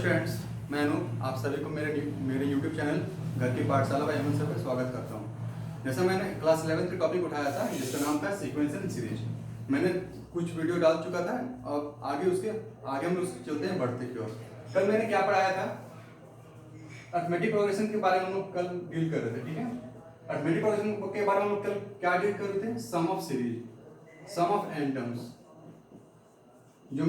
Students, मैं अनूप आप सभी को मेरे YouTube चैनल घर की पाठशाला बाय अमन सर पर स्वागत करता हूँ। जैसा मैंने क्लास 11 का टॉपिक उठाया था जिसका नाम था सीक्वेंशियल सीरीज। मैंने कुछ वीडियो डाल चुका था और आगे हम उसके चलते हैं बढ़ते की ओर। कल मैंने क्या पढ़ाया था, अरिथमेटिक प्रोग्रेशन के बारे में हम लोग कल डील कर रहे थे। ठीक है, अरिथमेटिक प्रोग्रेशन के बारे में हम लोग कल क्या डील कर रहे थे, sum of series, sum of n terms, जो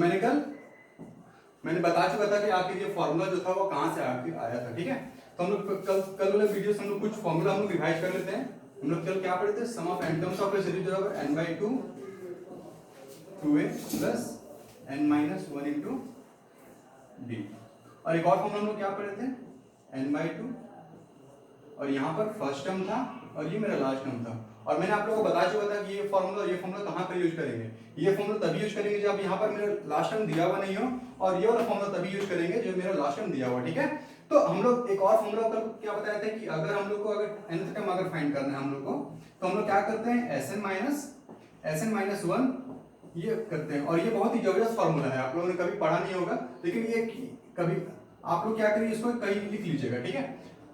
मैंने बता चुका था कि आपके ये फॉर्मूला जो था वो कहाँ से आया था। ठीक है, तो हम लोग कल वाले वीडियो से हम लोग कुछ फॉर्मूला हम लोग रिवाइज कर लेते हैं। हम लोग कल क्या पढ़े थे, sum of n terms of a series बराबर n/2 2a plus n-1 into d। और एक और फॉर्मूला हम लोग क्या पढ़े थे, n/2, और यहाँ पर फर्स्ट टर्म था और ये मेरा लास्ट टर्म था। और मैंने आप लोगों को बता चुका था कि ये फॉर्मूला कहाँ पर यूज करेंगे। ये फॉर्मूला तभी यूज करेंगे जब यहाँ पर मेरा लास्ट टर्म दिया हुआ नहीं हो, और ये वाला फॉर्मूला तभी यूज करेंगे जब मेरा लास्ट टर्म दिया हुआ। ठीक है, तो हम लोग एक और फॉर्मूला कल क्या बताया था कि अगर हम लोग को अगर nth टर्म अगर फाइंड करना है हम लोग को, तो हम लोग क्या करते हैं, Sn-1 ये करते हैं। और ये बहुत ही जबरदस्त फॉर्मूला है, आप लोगों ने कभी पढ़ा नहीं होगा, लेकिन ये कभी आप लोग क्या करिए, इसको कहीं लिख लीजिएगा। ठीक है,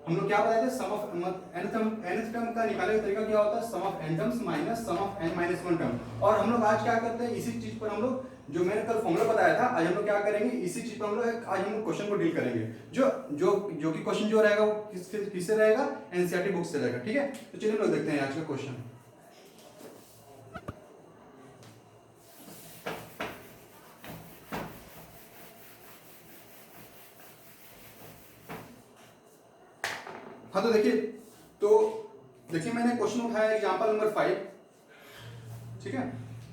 हम लोग क्या बताए थे, सम ऑफ nth टर्म का निकालने का तरीका क्या होता है, sum of n terms minus sum of n-1 term. और हम लोग आज क्या करते हैं, इसी चीज पर हम लोग जो मैंने कल फॉर्मूला बताया था, आज हम लोग क्या करेंगे, इसी चीज पर हम लोग आज हम लोग क्वेश्चन को डील करेंगे। जो कि क्वेश्चन जो रहेगा वो किससे रहेगा, एनसीईआरटी बुक से रहेगा। ठीक है, तो चलिए हम लोग देखते हैं आज का क्वेश्चन। हाँ, तो देखिए मैंने क्वेश्चन उठाया एग्जांपल नंबर 5। ठीक है,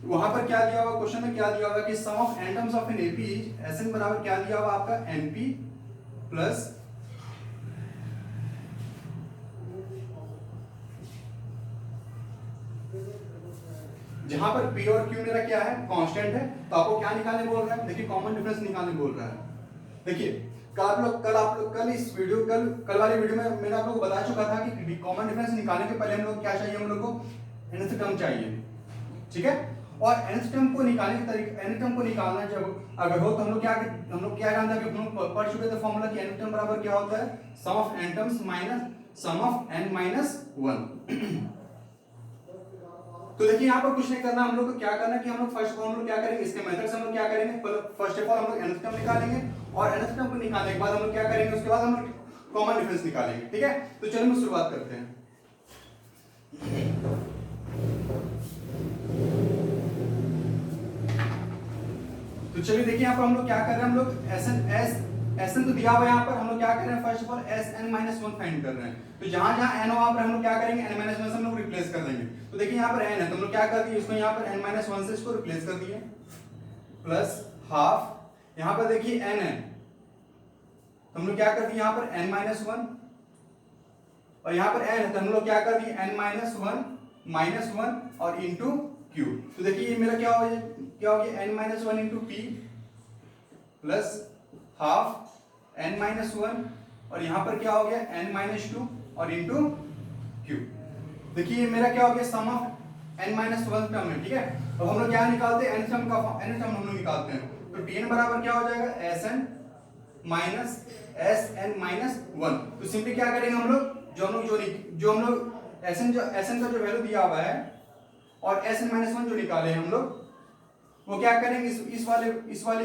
वहां पर क्या दिया हुआ, क्वेश्चन में क्या दिया हुआ कि sum of n terms of an AP Sn बराबर क्या दिया हुआ आपका, np प्लस जहां पर p और q मेरा क्या है, कांस्टेंट है, तो आपको क्या निकालने बोल रहा है, देखिए कॉमन डिफरेंस निकालने बोल रहा है। देखिए कल इस वीडियो कल वाले वीडियो में मैंने आप लोगों को बता चुका था कि कॉमन डिफरेंस निकालने के पहले हम लोग क्या चाहिए, हम लोग को nth टर्म चाहिए। ठीक है, और nth टर्म को निकालने के तरीके, nth टर्म को निकालना जब अगर हो तो हम लोग क्या जानते हैं कि हम लोग पढ़ चुके थे फॉर्मूला कि nth टर्म बराबर क्या होता है, sum of n terms minus sum of n-1। तो देखिए यहाँ पर कुछ नहीं करना, हम लोग को क्या करना है कि हम लोग फर्स्ट हम लोग क्या करेंगे, इसके मेथड से हम लोग क्या करेंगे, फर्स्ट ऑफ ऑल हम लोग nth टर्म निकालेंगे, और nth टर्म को निकालने के बाद हम लोग क्या करेंगे, उसके बाद हम लोग कॉमन डिफरेंस निकालेंगे। ठीक है, तो चलिए हम शुरुआत करते हैं। तो चलिए देखिए यहाँ पर हम लोग क्या कर रहे हैं, हम लोग Sn तो दिया हुआ है, यहाँ पर हम लोग क्या कर रहे हैं, first of all Sn-1 find कर रहे हैं। तो जहां जहां n हो वहां पर हम लोग क्या करेंगे, n-1 से हम लोग रिप्लेस कर देंगे। तो देखिए यहाँ पर n है तो हम लोग क्या कर दिए, इसको यहाँ पर n-1 से इसको रिप्लेस कर दिए, प्लस हाफ, यहाँ पर देखिए n है तो हम लोग क्या कर दिए, यहाँ पर n-1, और यहाँ पर n है तो हम लोग क्या कर दिए, n-1 और इंटू q। तो देखिए ये मेरा क्या हो गया, n-1 into p plus half n-1, और यहाँ पर क्या हो गया, n-2 और इंटू q। देखिए ये मेरा क्या हो गया, सम ऑफ n-1 टर्म है। ठीक है, अब हम लोग क्या निकालते हैं, n टर्म हम लोग निकालते हैं। तो tn बराबर क्या हो जाएगा, Sn माइनस Sn-1। तो सिंपली क्या करेंगे हम लोग, जो हम लोग Sn का जो वैल्यू दिया हुआ है और Sn-1 जो निकाले हैं हम लोग, वो क्या करेंगे, इस वाले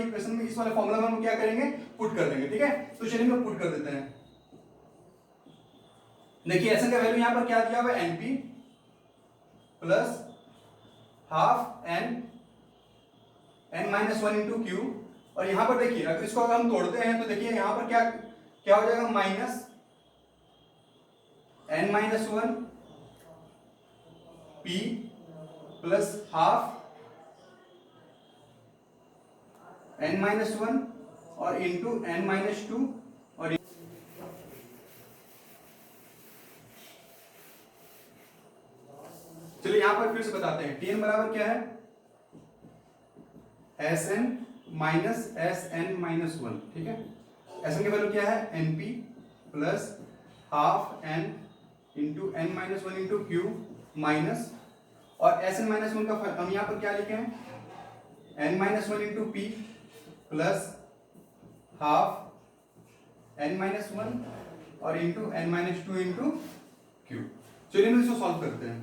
इक्वेशन में, इस वाले फॉर्मूला में हम क्या करेंगे, पुट कर देंगे। ठीक है, तो चलिए हम पुट कर देते हैं। देखिए Sn का वैल्यू यहाँ पर क्या दिया हुआ है, np plus half n-1 into q, और यहाँ पर देखिए अगर इसको हम तोड़ते हैं तो देखिए यहाँ पर क्या हो जाएगा, minus n-1 p plus half n-1 और इंटू n-2 और चलिए यहां पर फिर से बताते हैं, tn बराबर क्या है, Sn माइनस Sn-1। ठीक है, Sn की वैल्यू क्या है, np plus half n into n-1 into q minus, और Sn-1 का हम यहाँ पर क्या लिखे हैं, n-1 into p plus half n-1 और इंटू n-2 इंटू क्यू। चलिए हम इसको सॉल्व करते हैं।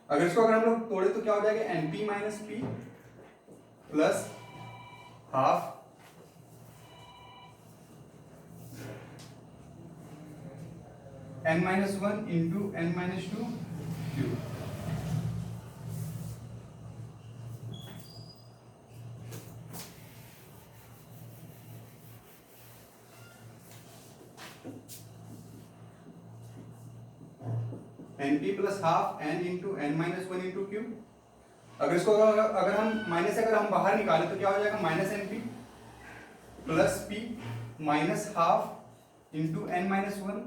अगर इसको अगर हम लोग तोड़े तो क्या हो जाएगा, np minus P plus half n-1 into n-2 Q. np plus half n into n-1 into Q. अगर इसको अगर हम माइनस से अगर हम बाहर निकाले तो क्या हो जाएगा, minus np plus p minus half into n-1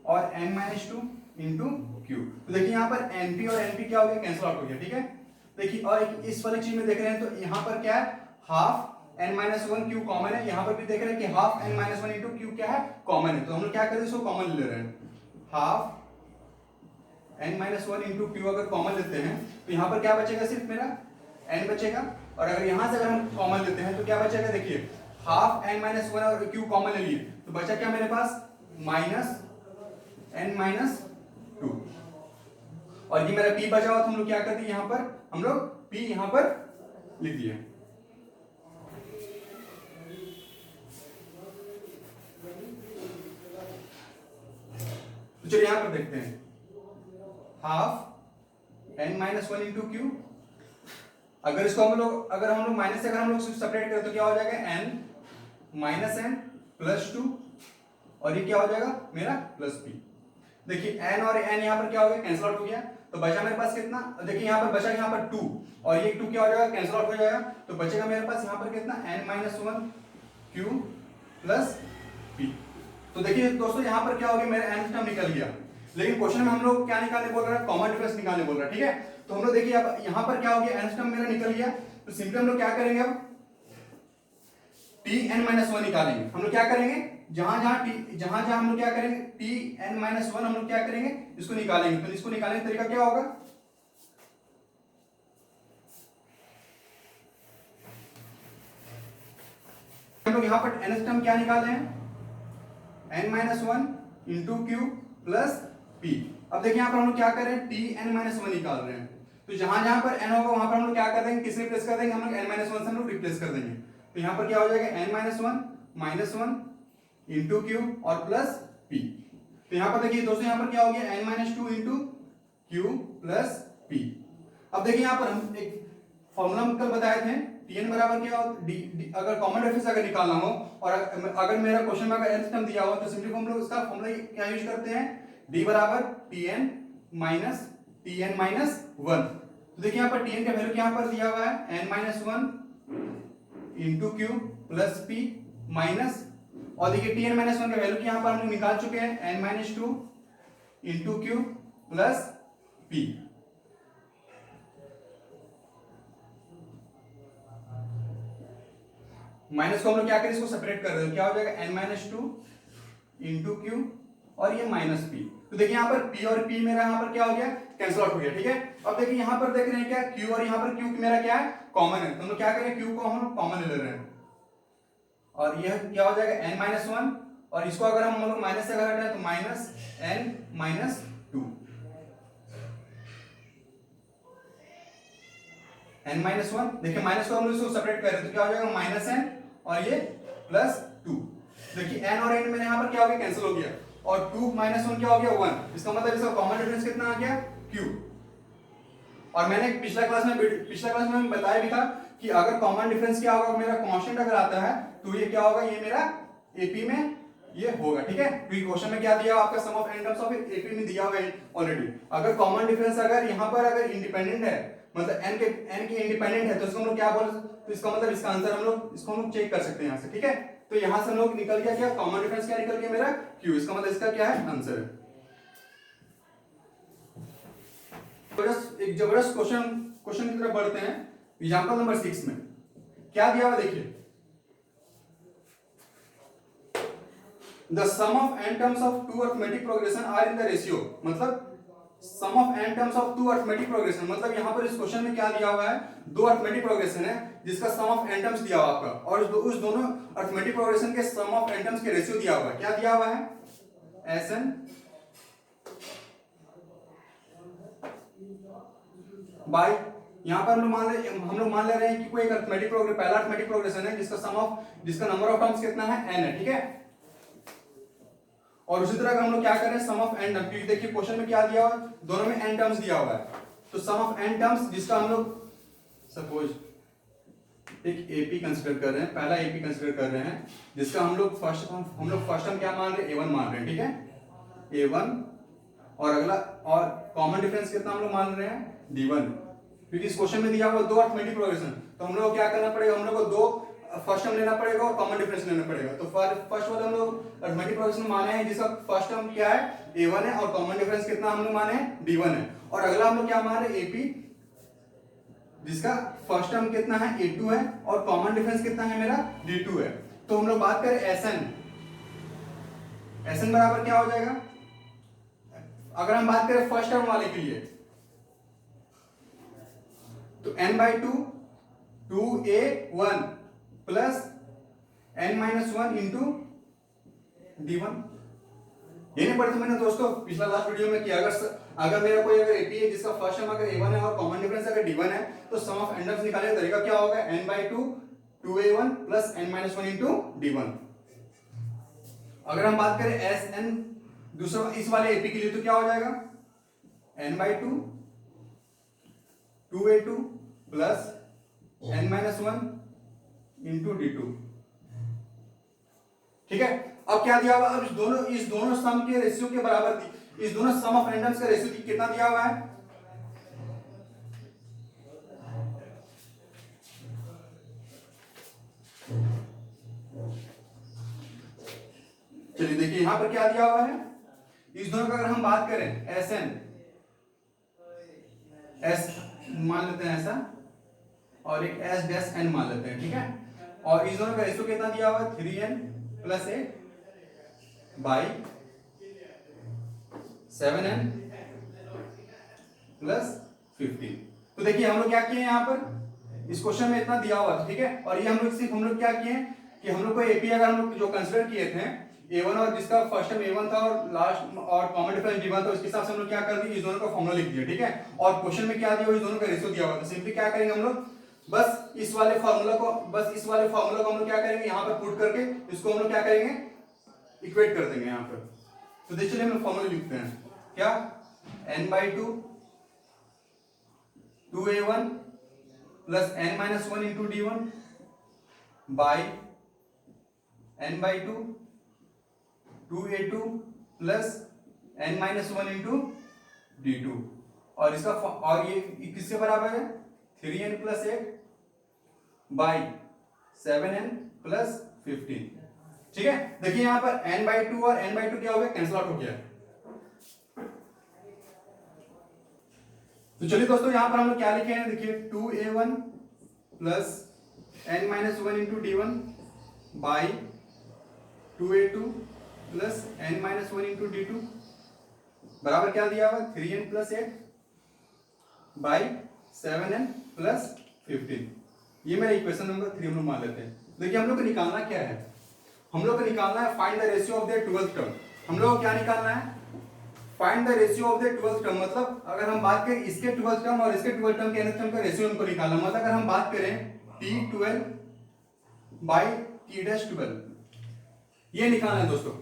और n-2 इंटू क्यू। तो देखिए यहाँ पर np और np क्या हो गया, कैंसिल आउट हो गया, ठीक है। देखिए और इस वाली चीज में देख रहे हैं तो यहाँ पर क्या है, हाफ n-1 क्यू कॉमन है, यहाँ पर भी देख रहे हैं कि हाफ n-1 इंटू क्यू क्या है, कॉमन है। तो हम लोग क्या करें, इसको कॉमन ले रहे हैं, हाफ n-1 इंटू क्यू अगर कॉमन लेते हैं तो यहाँ पर क्या बचेगा, सिर्फ मेरा n बचेगा। और अगर यहाँ से अगर हम कॉमन लेते हैं तो क्या बचेगा, देखिए हाफ n-1 और क्यू कॉमन ले लिए तो बचा क्या मेरे पास, माइनस n-2। और ये मेरा p बचा हुआ तो हम लोग क्या कर दिए, यहाँ पर हम लोग p यहाँ पर लिख दिए। तो चलिए यहाँ पर देखते हैं, हाफ n-1 इंटू क्यू। अगर इसको हम लोग माइनस से अगर हम लोग सेपरेट करें तो क्या हो जाएगा, n माइनस n प्लस 2 और ये क्या हो जाएगा मेरा प्लस p। देखिए n और n यहाँ पर क्या हो गया, कैंसिल आउट हो गया। तो बचा मेरे पास कितना, देखिए यहाँ पर बचा यहाँ पर 2 और ये 2 क्या हो जाएगा, कैंसिल आउट हो जाएगा। तो बचेगा मेरे पास यहाँ पर कितना, n-1 q प्लस p। तो देखिए दोस्तों यहाँ पर क्या हो गया, मेरा n टर्म निकल गया। लेकिन क्वेश्चन में हम लोग क्या निकालने बोल रहा है, कॉमन डिफरेंस निकालने बोल रहा है, ठीक है। तो हम लोग देखिए अब यहाँ पर क्या हो गया, n टर्म मेरा निकल गया। तो सिंपली हम लोग क्या करेंगे, अब tn-1 निकालेंगे। हम लोग क्या करेंगे, जहां जहां हम लोग क्या करेंगे, tn-1 हम लोग क्या करेंगे, इसको निकालेंगे। तो इसको निकालने का तरीका क्या होगा, हम लोग यहाँ पर n टर्म क्या निकाले हैं, n-1 into Q plus p। अब देखिए यहाँ पर हम लोग क्या कर रहे हैं, tn-1 निकाल रहे हैं। तो जहां जहां पर n होगा वहां पर हम लोग क्या कर देंगे, किससे रिप्लेस कर देंगे, हम लोग n-1 से हम लोग रिप्लेस कर देंगे। तो यहाँ पर क्या हो जाएगा, n-1 माइनस 1 इंटू क्यू और प्लस p। तो यहाँ पर देखिए दोस्तों, यहाँ पर क्या हो गया, n-2 into Q plus p। अब देखिए यहाँ पर हम एक फॉर्मूला कल बताए थे, tn बराबर क्या हो, अगर कॉमन डिफरेंस अगर निकालना हो और अगर मेरा क्वेश्चन में अगर nth टर्म दिया हो तो सिंपली हम लोग इसका फॉर्मूला क्या यूज करते हैं, d बराबर tn माइनस 1। तो देखिए यहाँ पर tn का वैल्यू यहाँ पर दिया हुआ है n-1 into Q plus p minus, और देखिए tn-1 का वैल्यू यहाँ पर हम लोग निकाल चुके हैं, n-2 into Q plus p। Minus को हम लोग क्या करें, इसको सेपरेट कर रहे हैं, क्या हो जाएगा, n-2 इंटू क्यू और ये माइनस p। तो देखिए यहाँ पर p और p मेरा यहाँ पर क्या हो गया, कैंसिल आउट हो गया, ठीक है। अब देखिए यहाँ पर देख रहे हैं क्या, q और यहाँ पर q मेरा क्या है, कॉमन है। तो हम लोग क्या करें, q को हम लोग कॉमन ले रहे हैं और यह क्या हो जाएगा, n-1 और इसको अगर हम लोग माइनस से अगर हटाएं तो माइनस n-2, n-1। देखिए माइनस को हम लोग इसको सेपरेट कर रहे हैं तो क्या हो जाएगा, माइनस n और ये प्लस 2। देखिए n और n में यहाँ पर क्या हो गया, कैंसिल हो गया और 2 माइनस 1 क्या हो गया, 1। इसका मतलब इसका कॉमन डिफरेंस कितना आ गया, q। और मैंने पिछला क्लास में बताया भी था कि अगर कॉमन डिफरेंस क्या होगा, मेरा कांस्टेंट अगर आता है तो ये क्या होगा, ये मेरा एपी में ये होगा, ठीक है। क्योंकि क्वेश्चन में क्या दिया हुआ आपका, sum of n terms of AP में दिया हुआ है ऑलरेडी। अगर कॉमन डिफरेंस अगर यहाँ पर अगर इंडिपेंडेंट है, मतलब n के इंडिपेंडेंट है तो इसको हम लोग क्या बोल, तो इसका मतलब इसका आंसर हम लोग इसको हम लोग चेक कर सकते हैं यहाँ से, ठीक है। तो यहाँ से हम लोग निकल गया क्या, कॉमन डिफरेंस क्या निकल गया मेरा, q। इसका मतलब इसका क्या है, आंसर है। एक जबरदस्त क्वेश्चन की तरफ बढ़ते हैं। एग्जांपल नंबर 6 में क्या दिया हुआ देखिए, the sum of n terms of two arithmetic progression are in the ratio, मतलब sum of n terms of two arithmetic progression, मतलब यहाँ पर इस क्वेश्चन में क्या दिया हुआ है, दो अरिथमेटिक प्रोग्रेशन है जिसका सम ऑफ n टर्म्स दिया हुआ आपका, और उस दोनों अरिथमेटिक प्रोग्रेशन के सम ऑफ n टर्म्स के रेशियो दिया हुआ है। क्या दिया हुआ है? Sn बाय, यहाँ पर हम लोग मान ले रहे हैं कि कोई एक अरिथमेटिक प्रोग्रेशन, पहला अरिथमेटिक प्रोग्रेशन है जिसका नंबर ऑफ टर्म्स कितना है, n है, ठीक है। और उसी तरह हम लोग क्या कर रहे हैं, सम ऑफ n टर्म्स, क्योंकि देखिए क्वेश्चन में क्या दिया हुआ है, दोनों में n टर्म्स दिया हुआ है, तो सम ऑफ n टर्म्स जिसका हम लोग सपोज एक एपी कंसीडर कर रहे हैं, पहला एपी कंसीडर कर रहे हैं जिसका हम लोग फर्स्ट टर्म क्या मान रहे हैं, a1 मान रहे हैं, ठीक है, a1, और अगला और कॉमन डिफरेंस कितना हम लोग मान रहे हैं, d1, क्योंकि इस क्वेश्चन में दिया हुआ दो अरिथमेटिक प्रोग्रेशन, तो हम लोग को क्या करना पड़ेगा, हम लोग को दो फर्स्ट टर्म लेना पड़ेगा और कॉमन डिफरेंस लेना पड़ेगा। तो फर्स्ट वाला हम लोग अरिथमेटिक प्रोग्रेशन माने हैं जिसका फर्स्ट टर्म क्या है, a1 है, और कॉमन डिफरेंस कितना हम लोग माने हैं, d1 है, और अगला हम लोग क्या मान रहे हैं, ap, जिसका फर्स्ट टर्म कितना है, a2 है, और कॉमन डिफरेंस कितना है मेरा, d2 है। तो हम लोग बात करें sn बराबर क्या हो जाएगा, अगर हम बात करें फर्स्ट टर्म वाले के लिए, तो n by two 2a1 plus n-1 into d1, ये नहीं पढ़ते मैंने दोस्तों पिछला लास्ट वीडियो में कि अगर मेरा कोई अगर एपी है जिसका फर्स्ट टर्म अगर a1 है और कॉमन डिफरेंस अगर d1 है, तो सम ऑफ n टर्म्स निकालने का तरीका क्या होगा, n by two 2a1 plus n-1 into d1। अगर हम बात करें sn दूसरा इस वाले एपी के लिए, तो क्या हो जाएगा, n by two 2a2 plus n-1 into d2, ठीक है। अब क्या दिया हुआ, अब इस दोनों सम के रेशियो के बराबर, इस दोनों सम ऑफ n टर्म्स का रेशियो कितना दिया हुआ है, चलिए देखिए यहां पर क्या दिया हुआ है, इस दोनों का अगर हम बात करें Sn, S मान लेते हैं ऐसा, और एक S डैश n मान लेते हैं, ठीक है, और इस दोनों का रेशियो कितना दिया हुआ है, 3n plus 8 by 7n plus 15। तो देखिए हम लोग क्या किए यहाँ पर, इस क्वेश्चन में इतना दिया हुआ था, ठीक है, और ये हम लोग क्या किए कि हम लोग को एपी अगर हम लोग जो कंसीडर किए थे a1 और जिसका फर्स्ट टर्म a1 था और लास्ट और कॉमन डिफरेंस d1 था, उसके हिसाब से हम लोग क्या कर दिए, इस दोनों का फॉर्मूला लिख दिया, ठीक है, और क्वेश्चन में क्या दिया हुआ, इस दोनों का रेशियो दिया हुआ था। सिंपली क्या करेंगे हम लोग, बस इस वाले फार्मूला को हम लोग क्या करेंगे, यहाँ पर पुट करके इसको हम लोग क्या करेंगे, इक्वेट कर देंगे यहाँ पर। तो देखिए हम लोग फॉर्मूला लिखते हैं, क्या, n by two 2a1 plus n-1 into d1 by n by two 2a2 plus n-1 into d2, और इसका और ये किसके बराबर है, 3n plus 8 by 7n plus 15, ठीक है। देखिए यहां पर n बाई टू और n बाई टू क्या हो गया, कैंसिल आउट हो गया। तो चलिए दोस्तों यहां पर हम लोग क्या लिखे हैं, देखिए 2a1 plus n-1 into d1 by 2a2 plus n-1 into d2 बराबर क्या दिया हुआ, 3n plus 8 by 7n plus 15। ये मेरा इक्वेशन नंबर 3 हम लोग मान लेते हैं। देखिए हम लोग को निकालना क्या है, हम लोग को निकालना है find the ratio of the 12th term. हम लोग को क्या निकालना है, find the ratio of the 12th term, मतलब अगर हम बात करें इसके 12th टर्म और इसके 12th टर्म के nth टर्म का रेशियो हमको निकालना, मतलब अगर हम बात करें t12 बाई t-12, ये निकालना है दोस्तों।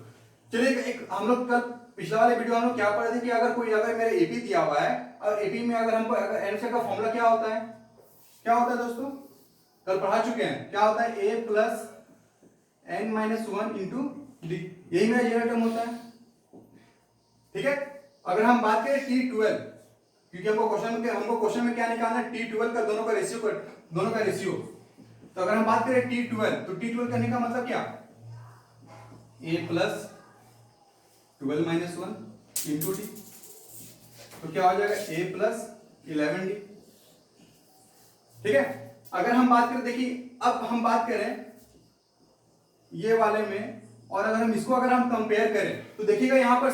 चलिए एक हम लोग कल पिछला वाले वीडियो हम लोग क्या पढ़े थे कि अगर मेरा एपी दिया हुआ है और एपी में अगर हमको एन का फॉर्मूला क्या होता है, क्या होता है दोस्तों, कल पढ़ा चुके हैं, क्या होता है, a plus n-1 into D, यही मेरा जनरल टर्म होता है, ठीक है। अगर हम बात करें t12, क्योंकि हमको क्वेश्चन में क्या निकालना है, t12 का दोनों का रेशियो, तो अगर हम बात करें t12, तो t12 करने का मतलब क्या, a plus 12 minus 1 into D, तो क्या हो जाएगा a प्लस 11d, ठीक है। अगर हम बात करें, देखिए अब हम बात करें ये वाले में, और अगर हम इसको कंपेयर करें तो देखिएगा यहाँ पर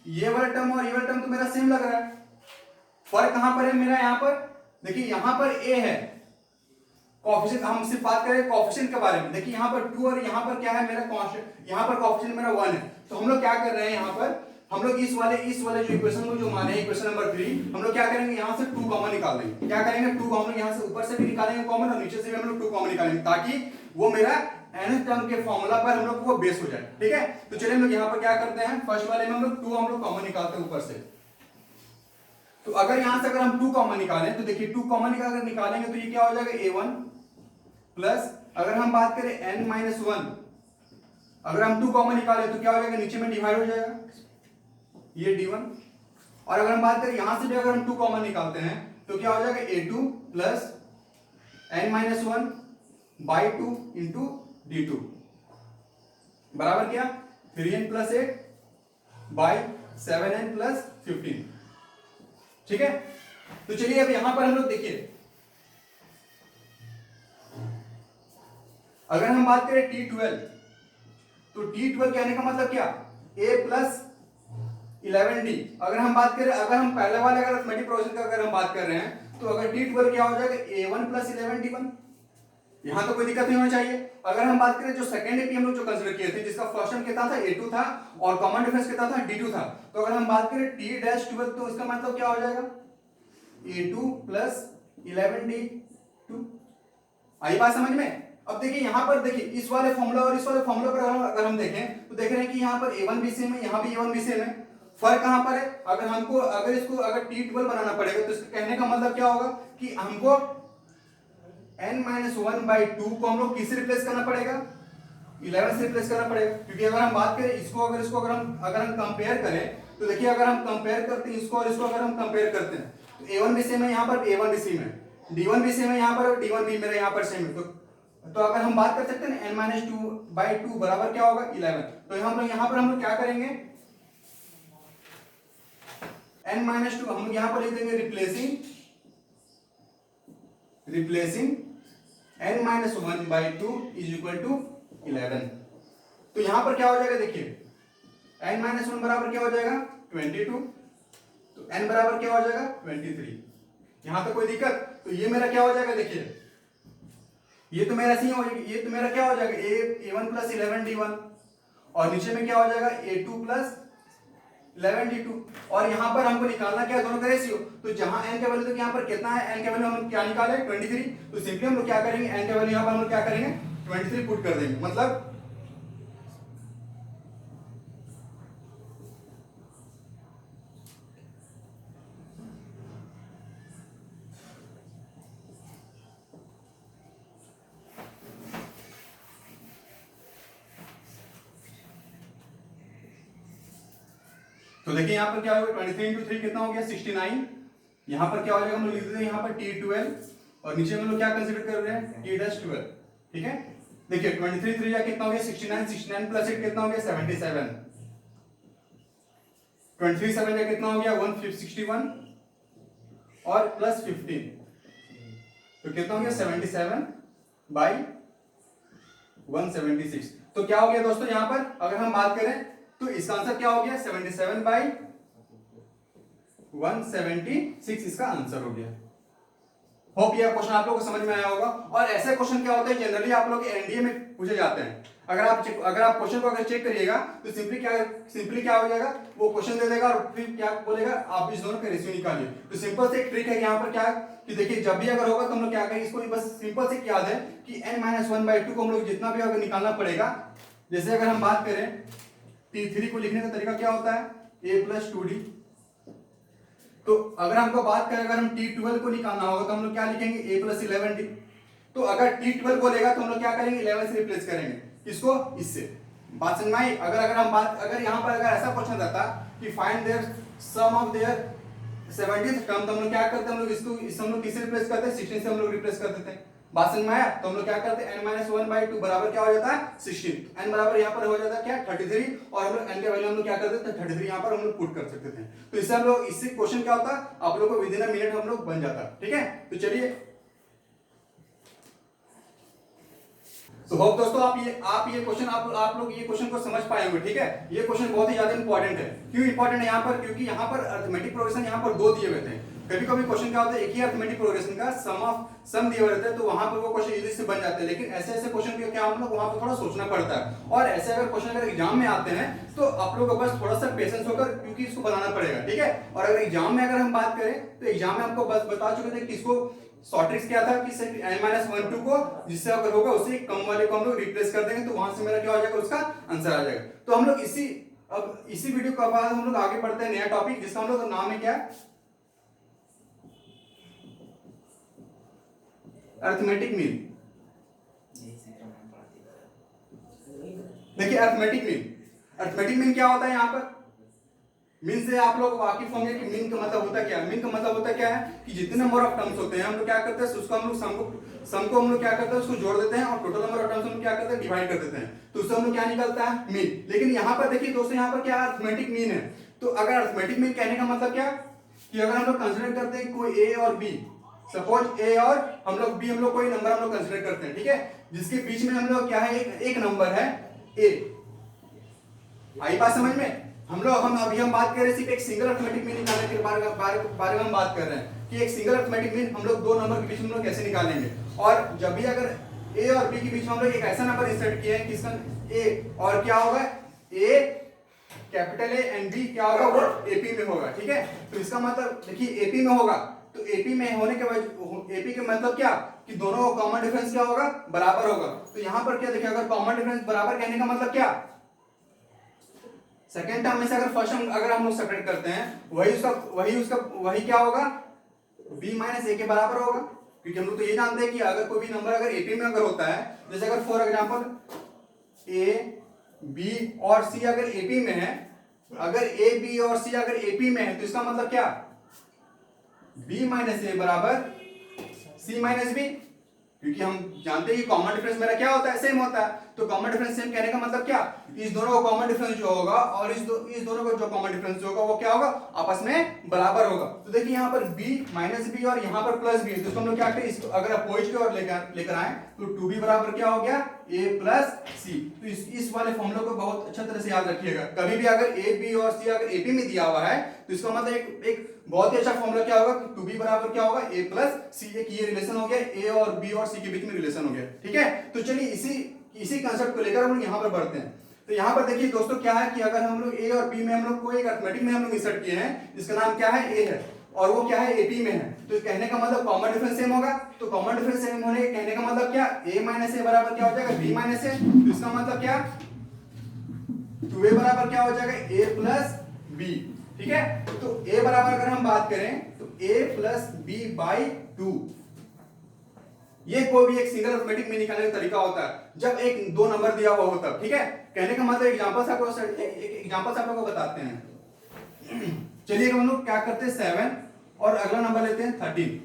ये वाला टर्म और ये वाला टर्म तो मेरा सेम लग रहा है। फर्क कहां पर है मेरा? यहां पर देखिए, यहां पर a है कोएफिशिएंट, हम सिर्फ बात करें कोएफिशिएंट के बारे में। देखिए यहां पर 2 और यहां पर क्या है मेरा कांस्टेंट, यहां पर कोएफिशिएंट मेरा 1 है। तो हम लोग क्या कर रहे हैं यहां पर, हम लोग इस वाले जो इक्वेशन को जो माने इक्वेशन नंबर 3, हम लोग क्या करेंगे यहां से 2 कॉमन निकाल देंगे। क्या करेंगे 2 को हम लोग यहां से ऊपर से भी निकालेंगे कॉमन और नीचे से भी हम लोग 2 कॉमन निकालेंगे, ताकि वो मेरा nth टर्म के फार्मूला पर हम लोग को बेस हो जाए। ठीक है, तो चलिए हम लोग यहां पर क्या करते हैं, फर्स्ट वाले में हम लोग 2 हम लोग कॉमन निकालते हैं ऊपर से। तो अगर यहां से अगर हम 2 कॉमन निकालें तो देखिए 2 कॉमन निकालेंगे तो ये क्या हो जाएगा a1 प्लस, अगर हम बात करें n-1, अगर हम 2 कॉमन निकालें तो क्या हो जाएगा, नीचे में डिवाइड हो जाएगा ये d1। और अगर हम बात करें यहां से भी अगर हम 2 कॉमन निकालते हैं तो क्या हो जाएगा a2 plus n-1 by 2 into d2 बराबर क्या 3n plus 8 by 7n plus 15। ठीक है, तो चलिए अब यहां पर हम लोग देखिए, अगर हम बात करें T12, तो T12 कहने का मतलब क्या, a प्लस 11d। अगर हम बात करें, अगर हम पहले वाले अगर अरिथमेटिक प्रोग्रेशन का अगर हम बात कर रहे हैं तो अगर T12 क्या हो जाएगा a1 प्लस 11d1। यहां तो कोई दिक्कत नहीं होनी चाहिए। अगर हम बात करें जो सेकंड एपी हम लोग जो कंसीडर किए थे, जिसका फर्स्ट टर्म कितना था a2 था और कॉमन डिफरेंस कितना था d2 था, तो अगर हम बात करें T-12 तो इसका मतलब क्या हो जाएगा a2 प्लस 11d2। आई बात समझ में? अब देखिए यहां पर देखिए इस वाले फॉर्मूला और इस वाले फॉर्मूला पर अगर हम देखें तो देख रहे हैं कि यहां पर a1 भी सेम है, यहां भी a1 भी सेम है। फर्क कहां पर है, अगर हमको अगर इसको अगर T12 बनाना पड़ेगा तो इसका कहने का मतलब क्या होगा कि हमको n-1/2 को हम लोग किससे रिप्लेस करना पड़ेगा, 11 से रिप्लेस करना पड़ेगा। क्योंकि अगर हम बात करें इसको अगर हम कंपेयर करें तो देखिए अगर हम कंपेयर करते हैं इसको और इसको अगर हम कंपेयर करते हैं तो a1 भी सेम है, यहाँ पर a1 भी सेम है, d1 भी सेम है यहाँ पर और d1 भी मेरे यहाँ पर सेम है। तो अगर हम बात कर सकते हैं n-2/2 बराबर क्या होगा 11। तो हम लोग यहाँ पर हम लोग क्या करेंगे, n-2 हम लोग यहाँ पर लिख देंगे replacing n-1/2 is equal to 11। तो यहां पर क्या हो जाएगा देखिए, n-1 बराबर क्या हो जाएगा 22, तो n बराबर क्या हो जाएगा 23। यहां तक कोई दिक्कत? तो ये मेरा क्या हो जाएगा देखिए, ये तो मेरा हो जाएगा, ये तो मेरा क्या हो जाएगा a1 प्लस 11d1 और नीचे में क्या हो जाएगा a2 प्लस 11d2। और यहां पर हमको निकालना क्या है दोनों का रेशियो। तो जहां n का वैल्यू तो यहां पर कितना है, n का वैल्यू हम क्या निकाले 23, तो सिंपली हम लोग क्या करेंगे n का वैल्यू यहां पर हम लोग क्या करेंगे 23 पुट कर देंगे। मतलब तो देखिए यहां पर क्या होगा 23 into 3 कितना हो गया 69। यहां पर क्या हो जाएगा हम लोग लिख देते हैं यहां पर T12 और नीचे में लोग क्या कंसीडर कर रहे हैं T-12। ठीक है, देखिए 23 3 या कितना हो गया 69, 69 प्लस 8 कितना हो गया 77, 23 7 या कितना हो गया 161 और प्लस 15 तो कितना हो गया 77 बाई 176। तो क्या हो गया दोस्तों यहां पर अगर हम बात करें तो इसका आंसर क्या हो गया 77 बाई 176 इसका आंसर हो गया। होप ये क्वेश्चन आप लोगों को समझ में आया होगा। और ऐसे क्वेश्चन क्या होते हैं जनरली आप लोग एनडीए में पूछे जाते हैं। अगर आप क्वेश्चन को अगर चेक करिएगा तो सिंपली क्या हो जाएगा, वो क्वेश्चन दे देगा और फिर क्या बोलेगा आप इस दोनों का रेशियो निकालिए। तो सिंपल से एक ट्रिक है यहाँ पर क्या कि देखिए जब भी अगर होगा तो हम लोग क्या करेंगे, इसको बस सिंपल से याद है कि n-1/2 को हम लोग जितना भी अगर निकालना पड़ेगा, जैसे अगर हम बात करें T3 को लिखने का तरीका क्या होता है a प्लस 2d। तो अगर हमको बात करें अगर हम T12 को निकालना होगा तो हम लोग क्या लिखेंगे a प्लस 11d। तो अगर T12 को लेगा तो हम लोग क्या करेंगे 11 से रिप्लेस करेंगे, इसको इससे। बात समझ में आई? अगर यहाँ पर अगर ऐसा क्वेश्चन रहता कि find there some of their 70th term, तो हम लोग क्या करते हैं, हम लोग इसको हम लोग किससे रिप्लेस करते हैं 16 से हम लोग रिप्लेस कर देते हैं। बात समझ में आया? तो हम लोग क्या करते हैं n-1/2 बराबर क्या हो जाता है 16, n बराबर यहाँ पर हो जाता है क्या 33 और हम लोग n का वैल्यू हम लोग क्या करते थे 33 यहाँ पर हम लोग पुट कर सकते थे। तो इससे हम लोग इससे क्वेश्चन क्या होता आप लोग को विद इन अ मिनट हम लोग बन जाता। ठीक है, तो चलिए तो होप दोस्तों आप ये क्वेश्चन आप लोग ये क्वेश्चन को समझ पाए होंगे, ठीक है। ये क्वेश्चन बहुत ही ज्यादा इंपॉर्टेंट है। क्यों इंपॉर्टेंट है यहाँ पर? क्योंकि यहाँ पर अरिथमेटिक प्रोग्रेशन यहाँ पर दो दिए हुए थे। कभी कभी क्वेश्चन क्या होता है, एक ही अरिथमेटिक प्रोग्रेशन का सम दिए हुए रहते हैं, तो वहां पर वो क्वेश्चन इजीली से बन जाते हैं। लेकिन ऐसे ऐसे क्वेश्चन के क्या हम लोग वहां पर थोड़ा सोचना पड़ता है। और ऐसे अगर क्वेश्चन अगर एग्जाम में आते हैं तो आप लोगों को बस थोड़ा सा पेशेंस होकर क्योंकि इसको बनाना पड़ेगा, ठीक है। और अगर एग्जाम में अगर हम बात करें तो एग्जाम में हमको बस बता चुके थे कि इसको शॉर्ट ट्रिक्स क्या था कि सिर्फ n-1 2 को जिससे अगर होगा उसे कम वाले को हम लोग रिप्लेस कर देंगे, तो वहां से मेरा क्या हो जाएगा, उसका आंसर आ जाएगा। तो हम लोग इसी वीडियो के बाद हम लोग आगे बढ़ते हैं नया टॉपिक, जिसका हम लोग नाम है क्या, अरिथमेटिक मीन। देखिए अरिथमेटिक मीन क्या होता है यहाँ पर। मीन से आप लोग वाकिफ होंगे कि मीन का मतलब होता क्या है। मीन का मतलब होता क्या है कि जितने नंबर ऑफ टर्म्स होते हैं हम लोग क्या करते हैं, उसको हम लोग सम को हम लोग क्या करते हैं, उसको जोड़ देते हैं और टोटल नंबर ऑफ टर्म्स हम क्या करते हैं, डिवाइड कर देते हैं, तो उससे हम लोग क्या निकलता है, मीन। लेकिन यहाँ पर देखिए दोस्तों, यहाँ पर क्या अरिथमेटिक मीन है। तो अगर अरिथमेटिक मीन कहने का मतलब क्या कि अगर हम लोग कंसिडर करते हैं कोई ए और बी, सपोज ए और हम लोग बी, हम लोग कोई नंबर हम लोग कंसिडर करते हैं, ठीक है, जिसके बीच में हम लोग क्या है, एक नंबर है ए। आई बात समझ में? हम अभी हम बात कर रहे हैं सिर्फ एक सिंगल अरिथमेटिक मीन निकालने के बारे में हम बात कर रहे हैं कि एक सिंगल अरिथमेटिक मीन हम लोग दो नंबर के बीच में हम लोग कैसे निकालेंगे। और जब भी अगर ए और बी के बीच में हम लोग एक ऐसा नंबर इंसर्ट किए हैं किसका ए, और क्या होगा, ए कैपिटल ए एंड बी क्या होगा, वो एपी में होगा, ठीक है। तो इसका मतलब देखिए एपी में होगा, तो एपी में होने के बाद एपी का मतलब क्या कि दोनों का कॉमन डिफरेंस क्या होगा, बराबर होगा। तो यहाँ पर क्या देखिए, अगर कॉमन डिफरेंस बराबर कहने का मतलब क्या, सेकेंड टर्म में से अगर फर्स्ट टर्म अगर हम लोग सेपरेट करते हैं वही क्या होगा, b माइनस ए के बराबर होगा। क्योंकि हम लोग तो ये जानते हैं कि अगर कोई भी नंबर अगर एपी में अगर होता है, जैसे अगर फॉर एग्जांपल ए बी और सी अगर एपी में है, अगर ए बी और सी अगर एपी में है तो इसका मतलब क्या, b माइनस ए बराबर c माइनस बी। क्योंकि हम जानते हैं कि कॉमन डिफरेंस मेरा क्या होता है, सेम होता है। तो कॉमन डिफरेंस सेम कहने का मतलब क्या, इस दोनों का कॉमन डिफरेंस जो होगा और इस दोनों का जो कॉमन डिफरेंस होगा वो क्या होगा, आपस में बराबर होगा। तो देखिए यहाँ पर b माइनस बी और यहाँ पर प्लस बी, तो इसको हम लोग क्या करें, इसको अगर अपोजिट की ओर लेकर आए तो 2b बराबर क्या हो गया, a प्लस सी। तो इस वाले फॉर्मूला को बहुत अच्छा तरह से याद रखिएगा। कभी भी अगर a b और c अगर एपी में दिया हुआ है तो इसका मतलब एक बहुत ही अच्छा फॉर्मूला क्या होगा, 2b बराबर क्या होगा, a प्लस सी। एक ये रिलेशन हो गया, a और b और c के बीच में रिलेशन हो गया, ठीक है। तो चलिए इसी कंसेप्ट को लेकर हम लोग यहाँ पर बढ़ते हैं। तो यहाँ पर देखिए दोस्तों क्या है कि अगर हम लोग a और b में हम लोग कोई एक अरिथमेटिक में हम लोग इंसर्ट किए हैं जिसका नाम क्या है, a है, और वो क्या है, एपी में है, तो कहने का मतलब कॉमन डिफरेंस सेम होगा। तो कॉमन डिफरेंस सेम होने के कहने का मतलब क्या, a माइनस ए बराबर क्या हो जाएगा, b माइनस ए। तो इसका मतलब क्या, 2a बराबर क्या हो जाएगा, a प्लस b, ठीक है। तो a बराबर अगर हम बात करें तो a प्लस बी बाई 2, ये कोई भी एक सिंगल अरिथमेटिक में निकालने का तरीका होता है जब एक दो नंबर दिया हुआ होता है, ठीक है। कहने का मतलब एग्जांपल्स आप लोगों को बताते हैं। चलिए हम लोग क्या करते हैं, 7 और अगला नंबर लेते हैं 13।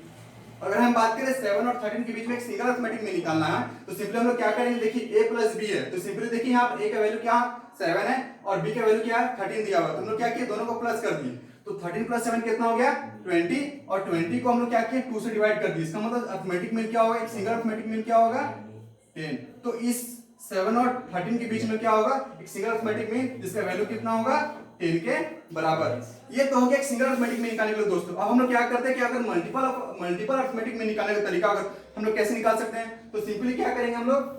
अगर हम बात करें 7 और 13 के बीच में एक सिंगल अरिथमेटिक में निकालना है तो सिंपली हम लोग क्या करेंगे, देखिए a प्लस बी है, तो सिंपली देखिए यहाँ पर a का वैल्यू क्या 7 है और b का वैल्यू क्या है 13 दिया हुआ है। तो हम लोग क्या किए, दोनों को प्लस कर दिए, तो 13 प्लस 7 कितना हो गया 20, और 20 को हम लोग क्या किए 2 से डिवाइड कर दिए। इसका मतलब अरिथमेटिक मीन क्या होगा, एक सिंगल अरिथमेटिक मीन क्या होगा 10। तो इस 7 और 13 के बीच में क्या होगा, एक सिंगल अरिथमेटिक मीन जिसका वैल्यू कितना होगा 10 के बराबर। ये तो हो गया एक सिंगल अरिथमेटिक में निकालने के लिए दोस्तों। अब हम लोग क्या करते हैं कि अगर मल्टीपल अरिथमेटिक में निकालने का तरीका अगर हम लोग कैसे निकाल सकते हैं, तो सिंपली क्या करेंगे हम लोग,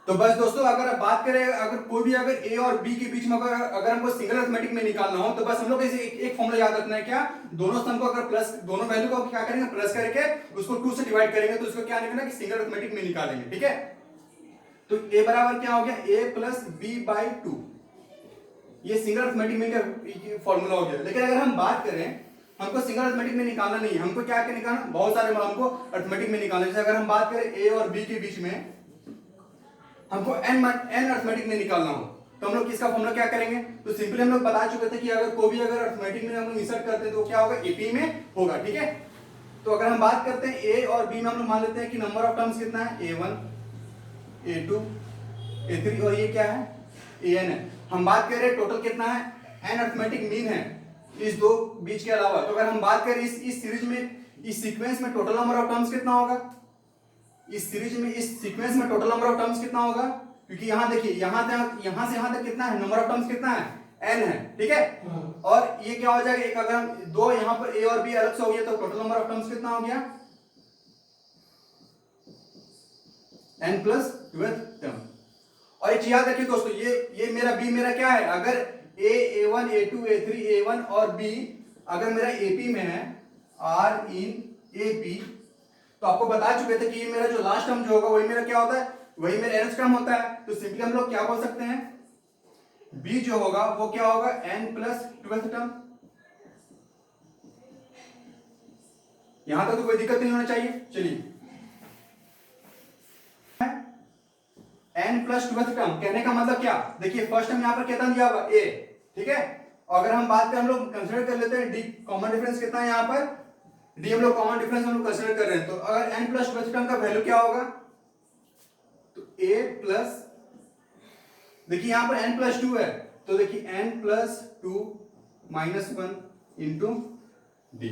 तो बस दोस्तों अगर बात करें अगर कोई भी अगर a और b के बीच में अगर हमको सिंगल अरिथमेटिक में निकालना हो तो बस हम लोग इसे एक फॉर्मूला याद रखना है, क्या, दोनों सम को अगर प्लस, दोनों वैल्यू को क्या करेंगे प्लस करके उसको 2 से डिवाइड करेंगे तो उसको क्या निकलेगा कि सिंगल अरिथमेटिक में निकालेंगे, ठीक है। तो a बराबर क्या हो गया, a प्लस बी बाई 2, ये सिंगल अरिथमेटिक में का फॉर्मूला हो गया। लेकिन अगर हम बात करें हमको सिंगल अरिथमेटिक में निकालना नहीं है, हमको क्या निकालना, बहुत सारे हमको अरिथमेटिक में निकालना है। जैसे अगर हम बात करें a और b के बीच में हमको n अरिथमेटिक में निकालना हो तो हम लोग किसका फॉर्मूला क्या करेंगे, तो सिंपली हम लोग बता चुके थे कि अगर कोई भी अगर अरिथमेटिक में हम लोग इंसर्ट करते हैं तो क्या होगा, एपी में होगा, ठीक है। तो अगर हम बात करते हैं a और b में हम लोग मान लेते हैं कि नंबर ऑफ टर्म्स कितना है, a1 a2 a3 और ये क्या है an है। हम बात कर रहे हैं टोटल कितना है, n अरिथमेटिक मीन है इस दो बीच के अलावा। तो अगर हम बात करें इस सीरीज में, इस सीक्वेंस में टोटल नंबर ऑफ टर्म्स कितना होगा, इस सीरीज में, इस सीक्वेंस में टोटल नंबर ऑफ टर्म्स कितना होगा, क्योंकि यहाँ देखिए यहाँ से यहाँ तक कितना है, नंबर ऑफ टर्म्स कितना है, n है, ठीक है। और ये क्या हो जाएगा, एक अगर हम दो यहाँ पर a और b अलग से हो गया तो टोटल नंबर ऑफ टर्म्स कितना हो गया, n प्लस 12th टर्म। और एक चीज याद रखिए दोस्तों, ये मेरा b मेरा क्या है, अगर a a1 a2 a3 a1 और b अगर मेरा AP में है, R in AP, तो आपको बता चुके थे कि ये मेरा जो लास्ट टर्म जो होगा वही मेरा क्या होता है, वही मेरा nth टर्म होता है। तो सिंपली हम लोग क्या बोल सकते हैं, b जो होगा वो क्या होगा, n प्लस 12th टर्म। यहां तक तो कोई दिक्कत नहीं होना चाहिए। चलिए n प्लस 12th टर्म कहने का मतलब क्या, देखिए फर्स्ट टर्म यहाँ पर कितना दिया हुआ a, ठीक है। अगर हम बात करें, हम लोग कंसीडर कर लेते हैं d, कॉमन डिफरेंस कितना है यहाँ पर, d हम लोग कॉमन डिफरेंस हम लोग कंसीडर कर रहे हैं। तो अगर n प्लस 12th टर्म का वैल्यू क्या होगा, तो a प्लस, देखिए यहाँ पर n प्लस 2 है, तो देखिए n plus 2 minus 1 into D.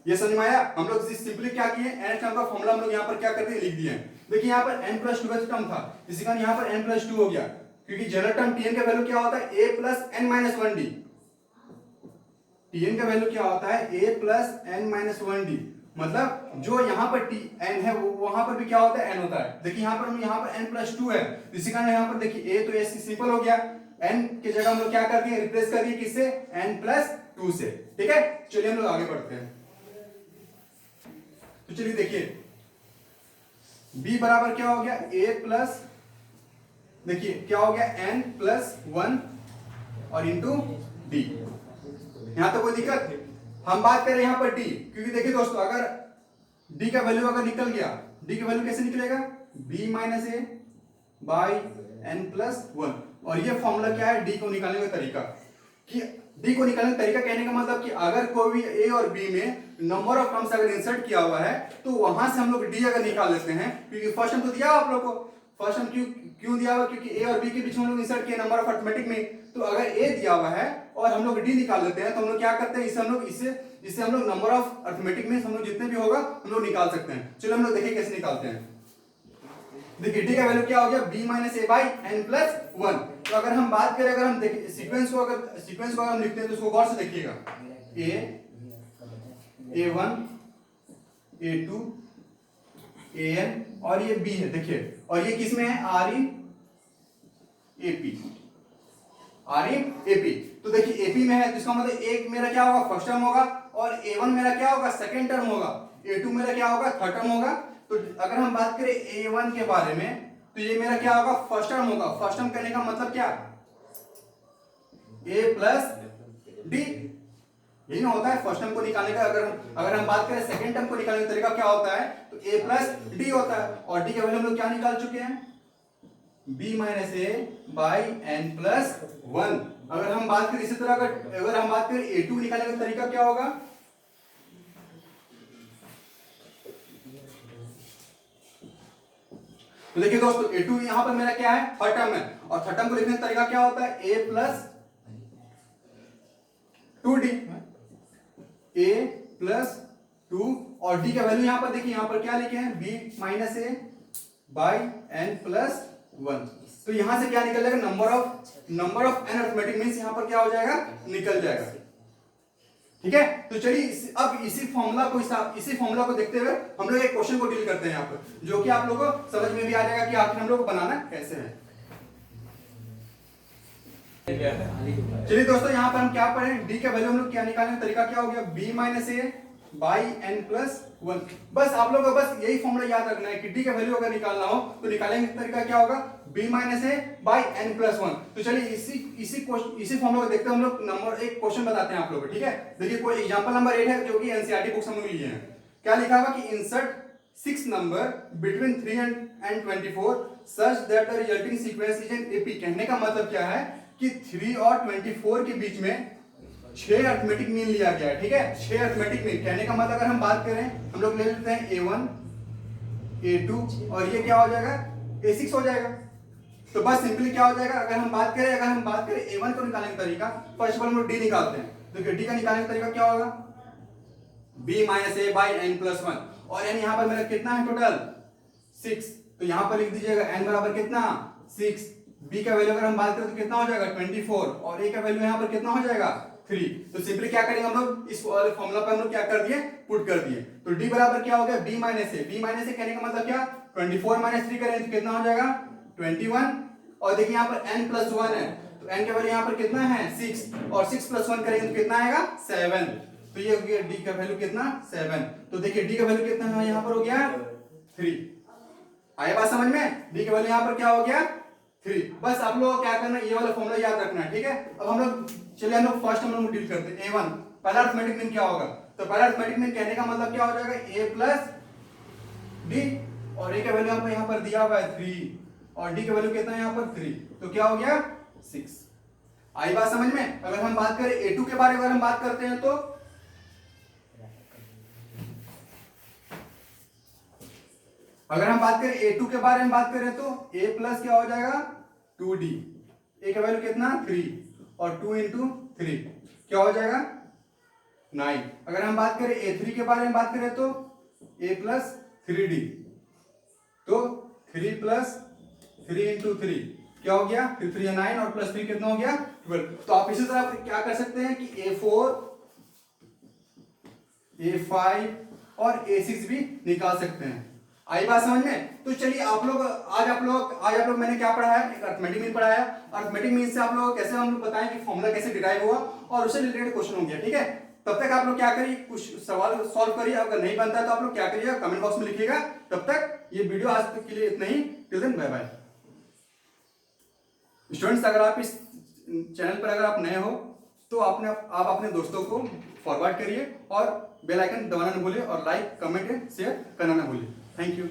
ये समझ में आया। हम लोग सिंपली क्या किए, n टर्म का फॉर्मूला हम लोग यहाँ पर क्या करते लिख दिए। देखिए यहाँ पर n प्लस 12th टर्म था, इसी कारण यहाँ पर n प्लस 2 हो गया, क्योंकि जनरल टर्म tn का वैल्यू क्या होता है, a plus n minus 1d। tn का वैल्यू क्या होता है, a plus n minus 1d, मतलब जो यहाँ पर n है वो वहां पर भी क्या होता है, n होता है। देखिए यहाँ पर n प्लस 2 है, इसी कारण यहाँ पर देखिए a तो ऐसे सिंपल हो गया, n की जगह हम लोग क्या कर दिए, रिप्लेस कर दिए किससे, n प्लस 2 से, ठीक है। चलिए हम लोग आगे बढ़ते हैं। तो चलिए देखिए b बराबर क्या हो गया, a प्लस, देखिए क्या हो गया, n प्लस 1 और इंटू डी। यहां तो कोई दिक्कत, हम बात करें यहां पर d, क्योंकि देखिए दोस्तों अगर d का वैल्यू अगर निकल गया, d का वैल्यू कैसे निकलेगा, b minus A by n plus 1। और ये फॉर्मूला क्या है, d को निकालने का तरीका, कि d को निकालने का तरीका कहने का मतलब कि अगर कोई भी a और b में नंबर ऑफ टर्म्स अगर इंसर्ट किया हुआ है तो वहां से हम लोग d अगर निकाल लेते हैं, क्योंकि फर्स्ट टर्म तो दिया आप लोग को, फर्स्ट टर्म क्यों दिया हुआ, क्योंकि a और b के बीच में हम लोग इंसर्ट किए नंबर ऑफ अरिथमेटिक में, तो अगर a दिया हुआ है और हम लोग d निकाल लेते हैं तो हम लोग क्या करते हैं, इससे हम लोग नंबर ऑफ अरिथमेटिक में हम लोग जितने भी होगा हम लोग निकाल सकते हैं। चलो हम लोग देखिए कैसे निकालते हैं। देखिए d का वैल्यू क्या हो गया, b minus A by n plus 1। तो अगर हम बात करें, अगर हम देखिए सीक्वेंस को अगर हम लिखते हैं तो उसको गौर से देखिएगा, a1 a2 an और ये b है, देखिए, और ये किस में है, r in AP। तो देखिए AP में है तो इसका मतलब एक मेरा क्या होगा, फर्स्ट टर्म होगा, और a1 मेरा क्या होगा, सेकंड टर्म होगा, a2 मेरा क्या होगा, थर्ड टर्म होगा। तो अगर हम बात करें a1 के बारे में तो ये मेरा क्या होगा, फर्स्ट टर्म होगा। फर्स्ट टर्म करने का मतलब क्या, a प्लस d, यही ना होता है फर्स्ट टर्म को निकालने का। अगर हम बात करें सेकंड टर्म को निकालने का तरीका क्या होता है, तो a प्लस d होता है, और d का वैल्यू हम लोग क्या निकाल चुके हैं, b minus A by n plus 1। अगर हम बात करें इसी तरह, अगर हम बात करें a2 निकालने का तरीका क्या होगा, तो देखिए दोस्तों a2 यहां पर मेरा क्या है, थर्ड टर्म है, और थर्ड टर्म को लिखने का तरीका क्या होता है, a plus 2d, a plus 2, और d का वैल्यू यहां पर देखिए, यहां पर क्या लिखे हैं, b minus A by n plus 1। तो यहां से क्या निकल जाएगा, number of n arithmetic means यहां पर क्या हो जाएगा, निकल जाएगा, ठीक है। तो चलिए अब इसी फॉर्मूला को देखते हुए हम लोग एक क्वेश्चन को डील करते हैं यहाँ पर, जो कि आप लोगों को समझ में भी आ जाएगा कि आखिर हम लोग को बनाना कैसे है। चलिए दोस्तों यहाँ पर हम क्या पढ़े, d का वैल्यू हम लोग क्या निकालने का तरीका क्या हो गया, b minus A by n plus 1। बस आप लोगों को बस यही फॉर्मूला याद रखना है कि d का वैल्यू अगर निकालना हो तो निकालेंगे तरीका क्या होगा, b minus A by n plus 1। तो चलिए इसी फॉर्मूला को देखते हैं हम लोग। नंबर एक क्वेश्चन बताते हैं आप लोगों को, ठीक है। देखिए कोई एग्जांपल नंबर 8 है जो कि एनसीईआरटी बुक्स हम लोग लिए हैं। क्या लिखा हुआ कि insert 6 number between 3 and 24 such that the resulting sequence is an AP. कहने का मतलब क्या है कि 3 और 24 के बीच में 6 अरिथमेटिक मीन लिया गया है, ठीक है, 6 अरिथमेटिक मीन। कहने का मतलब अगर हम बात करें, हम लोग ले लेते हैं a1 a2 और ये क्या हो जाएगा, a6 हो जाएगा। तो बस सिंपली क्या हो जाएगा, अगर हम बात करें a1 को निकालने का तरीका, फर्स्ट ऑफ ऑल हम लोग d निकालते हैं। तो d का निकालने का तरीका क्या होगा, b minus A by n plus 1, और n यहाँ पर मेरा कितना है टोटल 6। तो यहाँ पर लिख दीजिएगा n बराबर कितना 6। b का वैल्यू अगर हम बात करें तो कितना हो जाएगा 24 और a का वैल्यू यहाँ पर कितना हो जाएगा 3। तो सिंपली क्या करेंगे हम लोग इस फॉर्मूला पे हम लोग क्या कर दिए पुट कर दिए। तो d बराबर क्या हो गया b minus a। b minus a कहने का मतलब क्या 24 माइनस 3 करें तो कितना हो जाएगा 21। और देखिए यहाँ पर n प्लस 1 है तो n का वैल्यू यहाँ पर कितना है 6 और 6 प्लस 1 करेंगे तो कितना आएगा 7। तो ये हो गया d का वैल्यू कितना 7। तो देखिए d का वैल्यू कितना है यहाँ पर हो गया 3। आया बात समझ में। d का वैल्यू यहाँ पर क्या हो गया 3। बस आप लोग क्या करना है ये वाला फॉर्मूला याद रखना है ठीक है। अब हम लोग चलिए हम लोग फर्स्ट हम लोग डील करते हैं a1। पहला अरिथमेटिक मीन क्या होगा तो पहला अरिथमेटिक मीन कहने का मतलब क्या हो जाएगा a प्लस d और a का वैल्यू आपको यहाँ पर दिया हुआ है 3 और d का वैल्यू कितना है यहाँ पर 3। तो क्या हो गया 6। आई बात समझ में। अगर हम बात करें a2 के बारे में अगर हम बात करते हैं तो अगर हम बात करें a2 के बारे में बात करें तो a प्लस क्या हो जाएगा 2d। a का वैल्यू कितना 3 और 2 इंटू 3 क्या हो जाएगा 9। अगर हम बात करें a3 के बारे में बात करें तो a प्लस 3d। तो 3 प्लस 3 इंटू 3 क्या हो गया 3 9 और प्लस 3 कितना हो गया 12। तो आप इसी तरह क्या कर सकते हैं कि a4 a5 और a6 भी निकाल सकते हैं। आई बात समझ में। तो चलिए आप लोग आज आप लोग मैंने क्या पढ़ा है एक अरिथमेटिक मीन पढ़ाया। अरिथमेटिक मीन से आप लोग कैसे हम लोग बताएं कि फॉर्मूला कैसे डिराइव हुआ और उससे रिलेटेड क्वेश्चन हो गया ठीक है। तब तक आप लोग क्या करिए कुछ सवाल सॉल्व करिए। अगर नहीं बनता तो आप लोग क्या करिएगा कमेंट बॉक्स में लिखिएगा। तब तक ये वीडियो आज तक के लिए इतना ही। Till then bye bye. Students अगर आप इस चैनल पर अगर आप नए हो तो आप अपने दोस्तों को फॉरवर्ड करिए और बेल आइकन दबाना न भूलिए और लाइक कमेंट शेयर करना न भूलिए। Thank you.